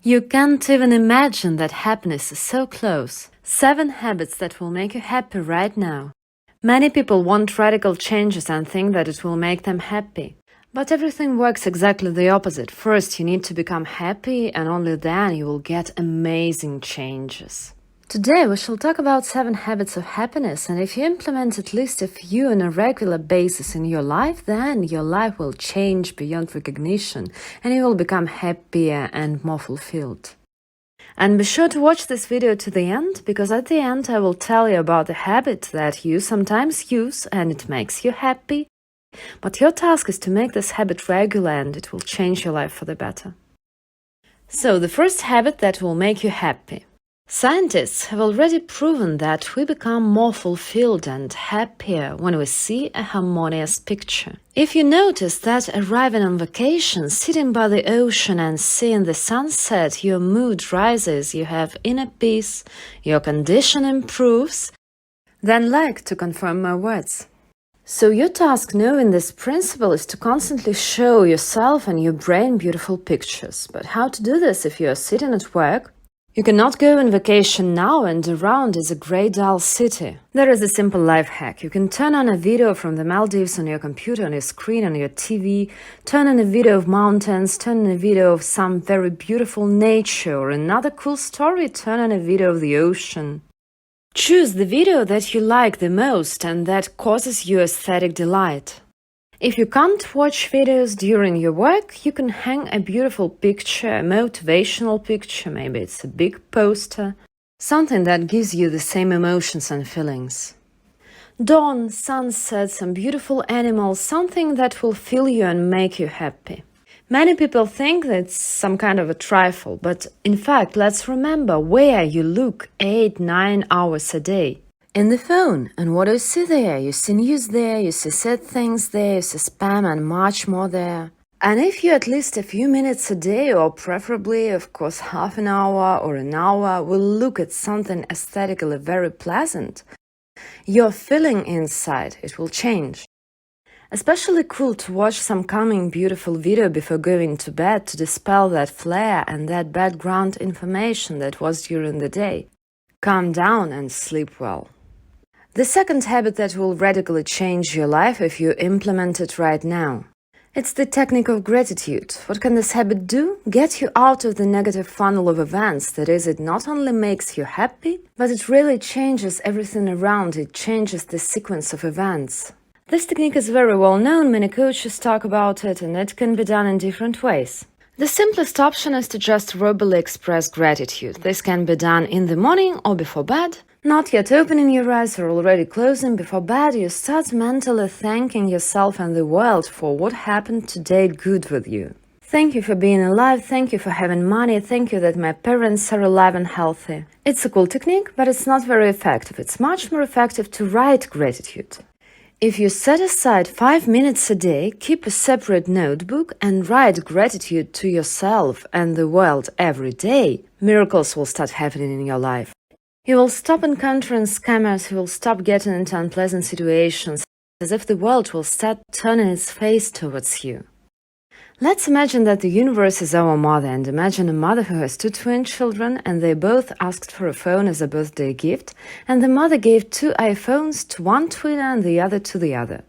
You can't even imagine that happiness is so close. 7 habits that will make you happy right now. Many people want radical changes and think that it will make them happy. But everything works exactly the opposite. First, you need to become happy, and only then you will get amazing changes. Today we shall talk about 7 habits of happiness, and if you implement at least a few on a regular basis in your life, then your life will change beyond recognition and you will become happier and more fulfilled. And be sure to watch this video to the end, because at the end I will tell you about a habit that you sometimes use and it makes you happy. But your task is to make this habit regular and it will change your life for the better. So, the first habit that will make you happy. Scientists have already proven that we become more fulfilled and happier when we see a harmonious picture. If you notice that arriving on vacation, sitting by the ocean and seeing the sunset, your mood rises, you have inner peace, your condition improves, then like to confirm my words. So your task knowing this principle is to constantly show yourself and your brain beautiful pictures. But how to do this if you are sitting at work? You cannot go on vacation now and around is a grey dull city. There is a simple life hack. You can turn on a video from the Maldives on your computer, on your screen, on your TV, turn on a video of mountains, turn on a video of some very beautiful nature or another cool story, turn on a video of the ocean. Choose the video that you like the most and that causes you aesthetic delight. If you can't watch videos during your work, you can hang a beautiful picture, a motivational picture, maybe it's a big poster, something that gives you the same emotions and feelings. Dawn, sunset, some beautiful animals, something that will fill you and make you happy. Many people think that it's some kind of a trifle, but in fact, let's remember where you look 8-9 hours a day. In the phone. And what do you see there? You see news there, you see sad things there, you see spam and much more there. And if you at least a few minutes a day, or preferably, of course, half an hour or an hour, will look at something aesthetically very pleasant, your feeling inside, it will change. Especially cool to watch some calming, beautiful video before going to bed to dispel that flare and that background information that was during the day. Calm down and sleep well. The second habit that will radically change your life if you implement it right now. It's the technique of gratitude. What can this habit do? Get you out of the negative funnel of events. That is, it not only makes you happy, but it really changes everything around. It changes the sequence of events. This technique is very well known, many coaches talk about it, and it can be done in different ways. The simplest option is to just verbally express gratitude. This can be done in the morning or before bed. Not yet opening your eyes or already closing before bed, you start mentally thanking yourself and the world for what happened today good with you. Thank you for being alive, thank you for having money, thank you that my parents are alive and healthy. It's a cool technique, but it's not very effective. It's much more effective to write gratitude. If you set aside 5 minutes a day, keep a separate notebook and write gratitude to yourself and the world every day, miracles will start happening in your life. You will stop encountering scammers, you will stop getting into unpleasant situations, as if the world will start turning its face towards you. Let's imagine that the universe is our mother, and imagine a mother who has 2 twin children and they both asked for a phone as a birthday gift, and the mother gave 2 iPhones to one twin and the other to the other.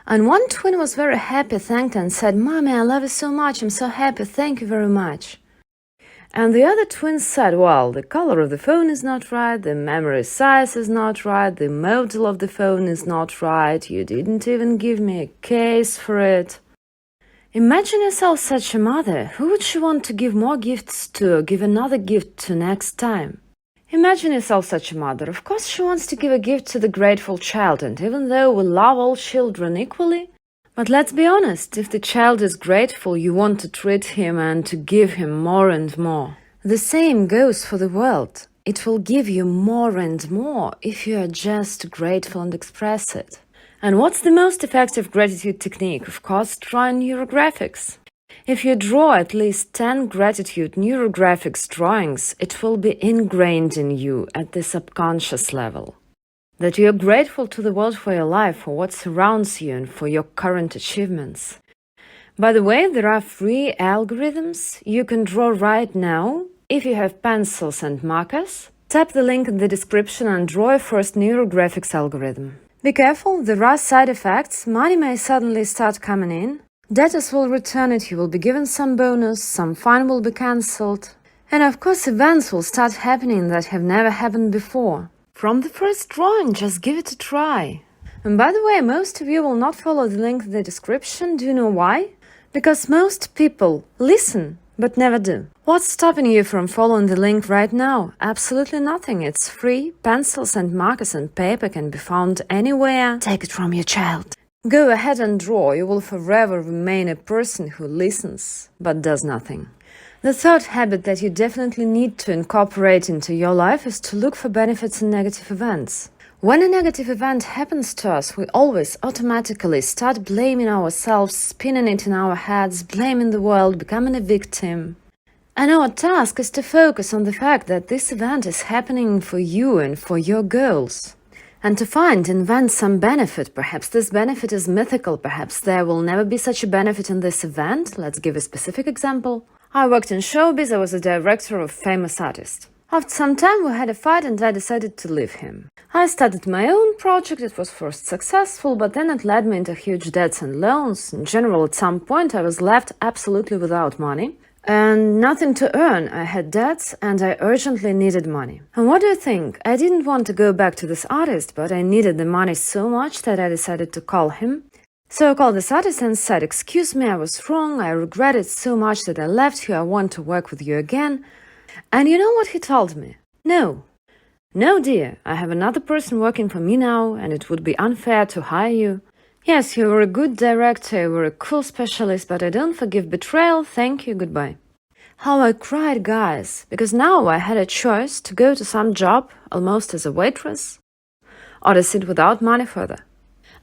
And one twin was very happy, thanked and said, "Mommy, I love you so much, I'm so happy, thank you very much." And the other twin said, "Well, the color of the phone is not right, the memory size is not right, the model of the phone is not right, you didn't even give me a case for it." Imagine yourself such a mother. Who would she want to give more gifts to or give another gift to next time? Imagine yourself such a mother. Of course she wants to give a gift to the grateful child, and even though we love all children equally, but let's be honest, if the child is grateful, you want to treat him and to give him more and more. The same goes for the world. It will give you more and more if you are just grateful and express it. And what's the most effective gratitude technique? Of course, drawing neurographics. If you draw at least 10 gratitude neurographics drawings, it will be ingrained in you at the subconscious level. That you are grateful to the world for your life, for what surrounds you, and for your current achievements. By the way, there are free algorithms you can draw right now If you have pencils and markers, tap the link in the description and draw your first Neurographics algorithm. Be careful, there are side effects. Money may suddenly start coming in. Debtors will return it, you will be given some bonus, some fine will be cancelled. And of course events will start happening that have never happened before. From the first drawing, just give it a try. And by the way, most of you will not follow the link in the description. Do you know why? Because most people listen, but never do. What's stopping you from following the link right now? Absolutely nothing. It's free. Pencils and markers and paper can be found anywhere. Take it from your child. Go ahead and draw. You will forever remain a person who listens, but does nothing. The third habit that you definitely need to incorporate into your life is to look for benefits in negative events. When a negative event happens to us, we always automatically start blaming ourselves, spinning it in our heads, blaming the world, becoming a victim. And our task is to focus on the fact that this event is happening for you and for your goals. And to invent some benefit. Perhaps this benefit is mythical, perhaps there will never be such a benefit in this event. Let's give a specific example. I worked in showbiz, I was a director of a famous artist. After some time we had a fight and I decided to leave him. I started my own project, it was first successful, but then it led me into huge debts and loans. In general, at some point I was left absolutely without money and nothing to earn. I had debts and I urgently needed money. And what do you think? I didn't want to go back to this artist, but I needed the money so much that I decided to call him. So I called this artist and said, "Excuse me, I was wrong, I regret it so much that I left you, I want to work with you again." And you know what he told me? No, dear, I have another person working for me now, and it would be unfair to hire you. Yes, you were a good director, you were a cool specialist, but I don't forgive betrayal, thank you, goodbye. How I cried, guys, because now I had a choice to go to some job, almost as a waitress, or to sit without money further.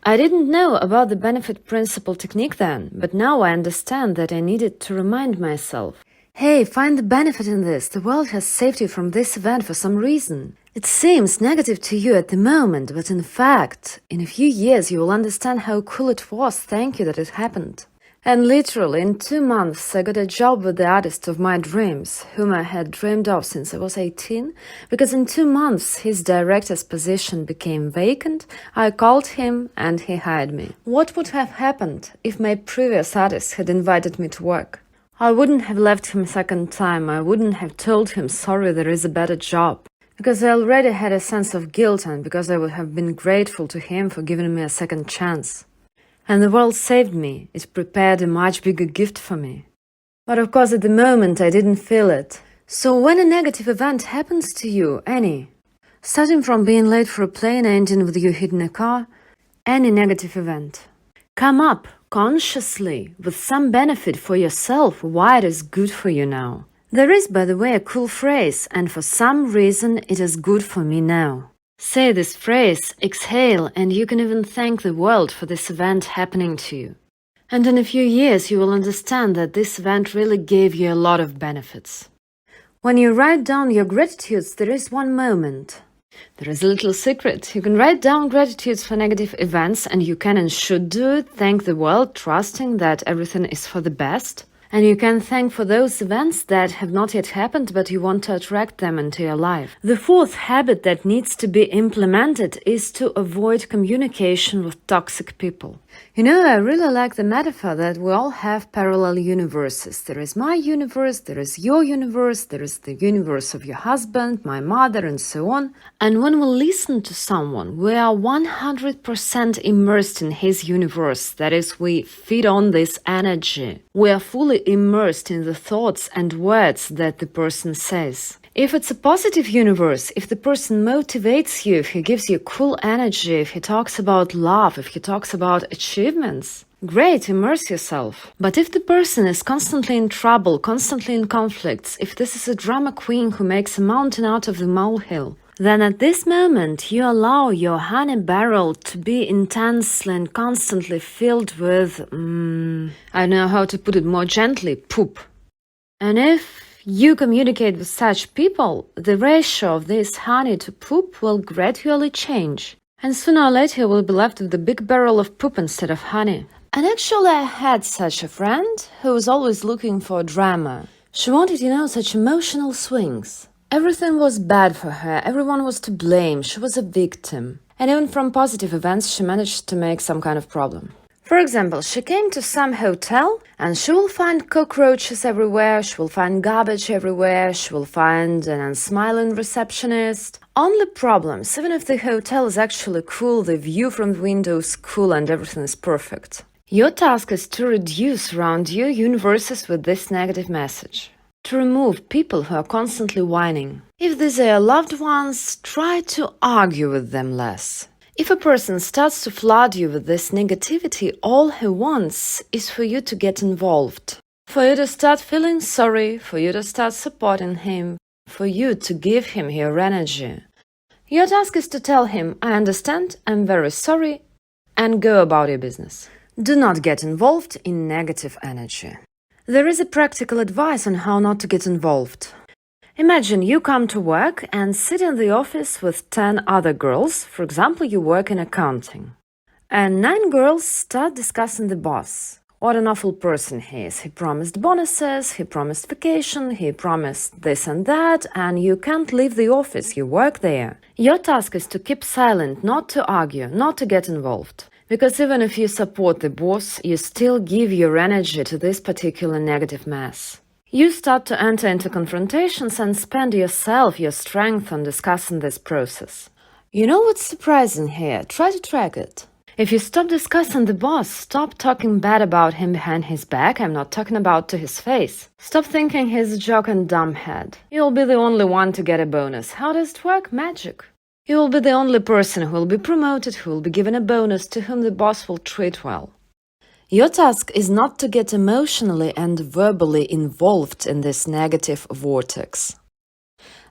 I didn't know about the benefit principle technique then, but now I understand that I needed to remind myself. Hey, find the benefit in this. The world has saved you from this event for some reason. It seems negative to you at the moment, but in fact, in a few years you will understand how cool it was. Thank you that it happened. And literally, in 2 months, I got a job with the artist of my dreams, whom I had dreamed of since I was 18, because in 2 months his director's position became vacant. I called him and he hired me. What would have happened if my previous artist had invited me to work? I wouldn't have left him a second time, I wouldn't have told him sorry, there is a better job. Because I already had a sense of guilt and because I would have been grateful to him for giving me a second chance. And the world saved me, it prepared a much bigger gift for me. But of course at the moment I didn't feel it. So when a negative event happens to you, any, starting from being late for a plane, ending with you hitting a car, any negative event, come up consciously with some benefit for yourself why it is good for you now. There is, by the way, a cool phrase, and for some reason it is good for me now. Say this phrase, exhale, and you can even thank the world for this event happening to you. And in a few years you will understand that this event really gave you a lot of benefits. When you write down your gratitudes, there is one moment. There is a little secret. You can write down gratitudes for negative events, and you can and should do it. Thank the world, trusting that everything is for the best. And you can thank for those events that have not yet happened, but you want to attract them into your life. The fourth habit that needs to be implemented is to avoid communication with toxic people. You know, I really like the metaphor that we all have parallel universes. There is my universe, there is your universe, there is the universe of your husband, my mother, and so on. And when we listen to someone, we are 100% immersed in his universe. That is, we feed on this energy. We are fully immersed in the thoughts and words that the person says. If it's a positive universe, if the person motivates you, if he gives you cool energy, if he talks about love, if he talks about achievements, great, immerse yourself. But if the person is constantly in trouble, constantly in conflicts, if this is a drama queen who makes a mountain out of the molehill, then at this moment you allow your honey barrel to be intensely and constantly filled with, I don't know how to put it more gently, poop. And if you communicate with such people, the ratio of this honey to poop will gradually change. And sooner or later you will be left with a big barrel of poop instead of honey. And actually I had such a friend who was always looking for drama. She wanted, such emotional swings. Everything was bad for her, everyone was to blame, she was a victim. And even from positive events, she managed to make some kind of problem. For example, she came to some hotel and she will find cockroaches everywhere, she will find garbage everywhere, she will find an unsmiling receptionist. Only problems, even if the hotel is actually cool, the view from the window is cool and everything is perfect. Your task is to reduce around you universes with this negative message. To remove people who are constantly whining. If these are your loved ones, try to argue with them less. If a person starts to flood you with this negativity, all he wants is for you to get involved. For you to start feeling sorry, for you to start supporting him, for you to give him your energy. Your task is to tell him, I understand, I'm very sorry, and go about your business. Do not get involved in negative energy. There is a practical advice on how not to get involved. Imagine you come to work and sit in the office with 10 other girls. For example, you work in accounting. And 9 girls start discussing the boss. What an awful person he is. He promised bonuses, he promised vacation, he promised this and that, and you can't leave the office, you work there. Your task is to keep silent, not to argue, not to get involved. Because even if you support the boss, you still give your energy to this particular negative mass. You start to enter into confrontations and spend yourself, your strength on discussing this process. You know what's surprising here? Try to track it. If you stop discussing the boss, stop talking bad about him behind his back, I'm not talking about to his face. Stop thinking he's a joke and dumbhead. You'll be the only one to get a bonus. How does it work? Magic. You will be the only person who will be promoted, who will be given a bonus, to whom the boss will treat well. Your task is not to get emotionally and verbally involved in this negative vortex.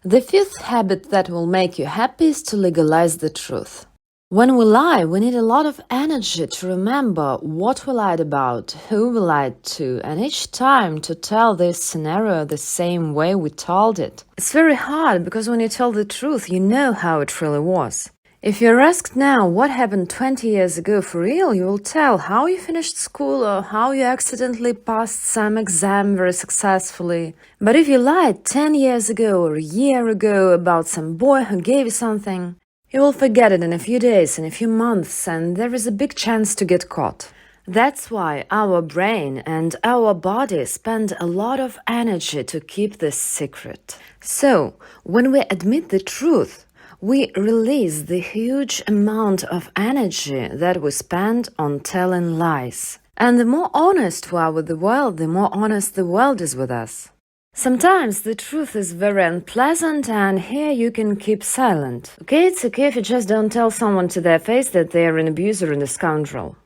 The 5th habit that will make you happy is to legalize the truth. When we lie, we need a lot of energy to remember what we lied about, who we lied to, and each time to tell this scenario the same way we told it. It's very hard because when you tell the truth, you know how it really was. If you're asked now what happened 20 years ago for real, you will tell how you finished school or how you accidentally passed some exam very successfully. But if you lied 10 years ago or a year ago about some boy who gave you something, you will forget it in a few days, in a few months, and there is a big chance to get caught. That's why our brain and our body spend a lot of energy to keep this secret. So, when we admit the truth, we release the huge amount of energy that we spend on telling lies. And the more honest we are with the world, the more honest the world is with us. Sometimes the truth is very unpleasant, and here you can keep silent. Okay, it's okay if you just don't tell someone to their face that they are an abuser and a scoundrel.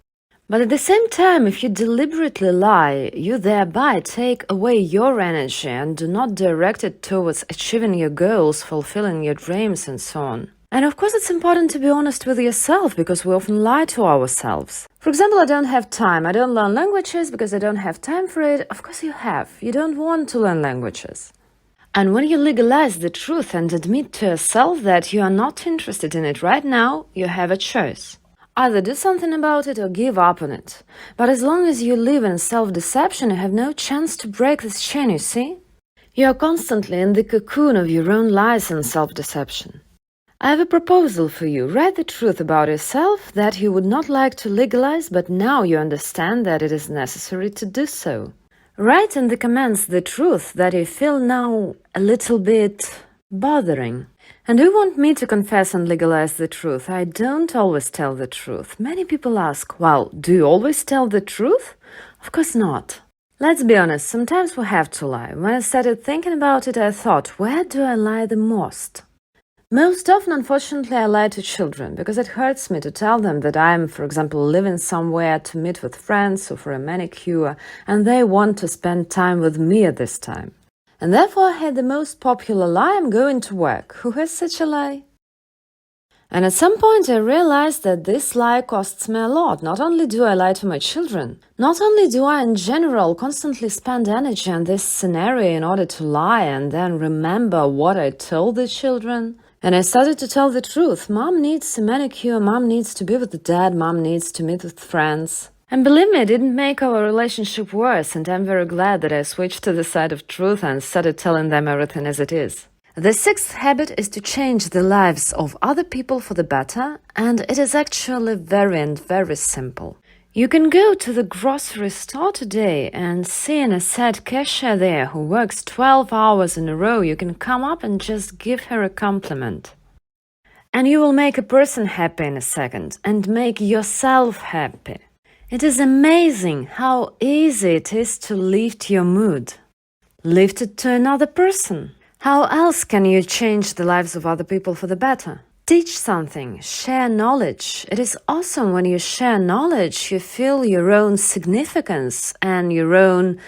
But at the same time, if you deliberately lie, you thereby take away your energy and do not direct it towards achieving your goals, fulfilling your dreams, and so on. And of course, it's important to be honest with yourself, because we often lie to ourselves. For example, I don't have time. I don't learn languages because I don't have time for it. Of course you have. You don't want to learn languages. And when you legalize the truth and admit to yourself that you are not interested in it right now, you have a choice. Either do something about it or give up on it. But as long as you live in self-deception, you have no chance to break this chain, you see? You are constantly in the cocoon of your own lies and self-deception. I have a proposal for you. Write the truth about yourself that you would not like to legalize, but now you understand that it is necessary to do so. Write in the comments the truth that you feel now a little bit bothering. And do you want me to confess and legalize the truth? I don't always tell the truth. Many people ask, well, do you always tell the truth? Of course not. Let's be honest, sometimes we have to lie. When I started thinking about it, I thought, where do I lie the most? Most often, unfortunately, I lie to children, because it hurts me to tell them that I'm, for example, living somewhere to meet with friends or for a manicure, and they want to spend time with me at this time. And therefore I had the most popular lie, I'm going to work. Who has such a lie? And at some point I realized that this lie costs me a lot. Not only do I lie to my children, not only do I in general constantly spend energy on this scenario in order to lie and then remember what I told the children. And I started to tell the truth. Mom needs a manicure, mom needs to be with the dad, mom needs to meet with friends. And believe me, it didn't make our relationship worse, and I'm very glad that I switched to the side of truth and started telling them everything as it is. The sixth habit is to change the lives of other people for the better, and it is actually very simple. You can go to the grocery store today and seeing a sad cashier there who works 12 hours in a row, you can come up and just give her a compliment. And you will make a person happy in a second and make yourself happy. It is amazing how easy it is to lift your mood. Lift it to another person. How else can you change the lives of other people for the better? Teach something, share knowledge. It is awesome when you share knowledge, you feel your own significance and your own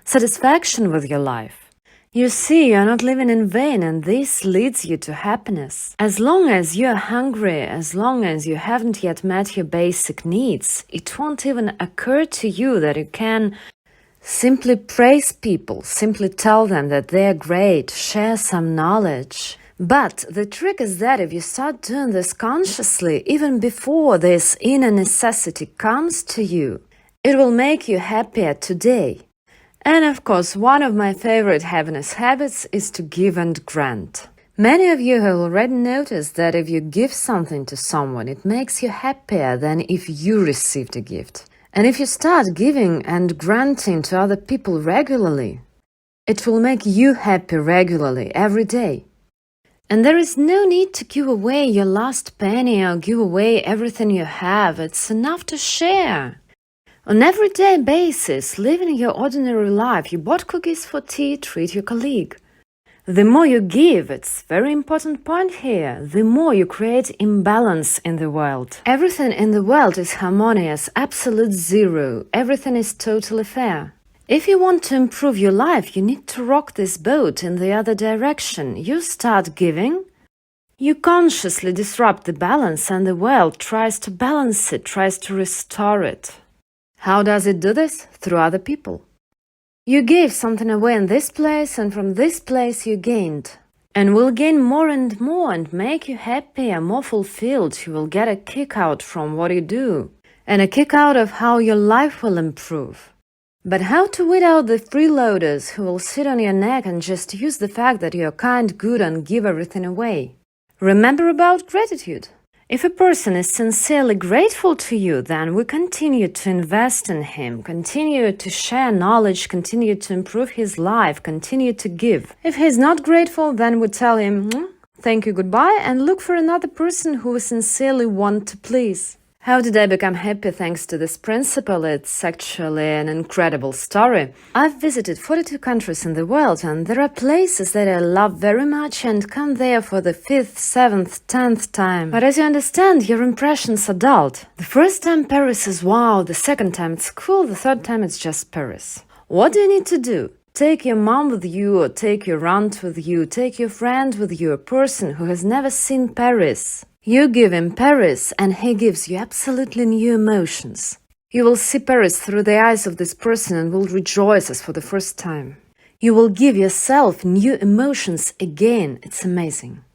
satisfaction with your life. You see, you're not living in vain, and this leads you to happiness. As long as you're hungry, as long as you haven't yet met your basic needs, it won't even occur to you that you can simply praise people, simply tell them that they're great, share some knowledge. But the trick is that if you start doing this consciously, even before this inner necessity comes to you, it will make you happier today. And of course, one of my favorite happiness habits is to give and grant. Many of you have already noticed that if you give something to someone, it makes you happier than if you received a gift. And if you start giving and granting to other people regularly, it will make you happy regularly, every day. And there is no need to give away your last penny or give away everything you have. It's enough to share. On an everyday basis, living your ordinary life, you bought cookies for tea, treat your colleague. The more you give, it's a very important point here, the more you create imbalance in the world. Everything in the world is harmonious, absolute zero. Everything is totally fair. If you want to improve your life, you need to rock this boat in the other direction. You start giving, you consciously disrupt the balance, and the world tries to balance it, tries to restore it. How does it do this? Through other people. You gave something away in this place, and from this place you gained. And will gain more and more and make you happier, more fulfilled. You will get a kick out from what you do, and a kick out of how your life will improve. But how to weed out the freeloaders who will sit on your neck and just use the fact that you're kind, good, and give everything away? Remember about gratitude. If a person is sincerely grateful to you, then we continue to invest in him, continue to share knowledge, continue to improve his life, continue to give. If he's not grateful, then we tell him, thank you, goodbye, and look for another person who we sincerely want to please. How did I become happy thanks to this principle? It's actually an incredible story. I've visited 42 countries in the world, and there are places that I love very much and come there for the 5th, 7th, 10th time. But as you understand, your impressions are dulled. The first time Paris is wow, the second time it's cool, the third time it's just Paris. What do you need to do? Take your mom with you, or take your aunt with you, take your friend with you, a person who has never seen Paris. You give him Paris, and he gives you absolutely new emotions. You will see Paris through the eyes of this person and will rejoice as for the first time. You will give yourself new emotions again. It's amazing.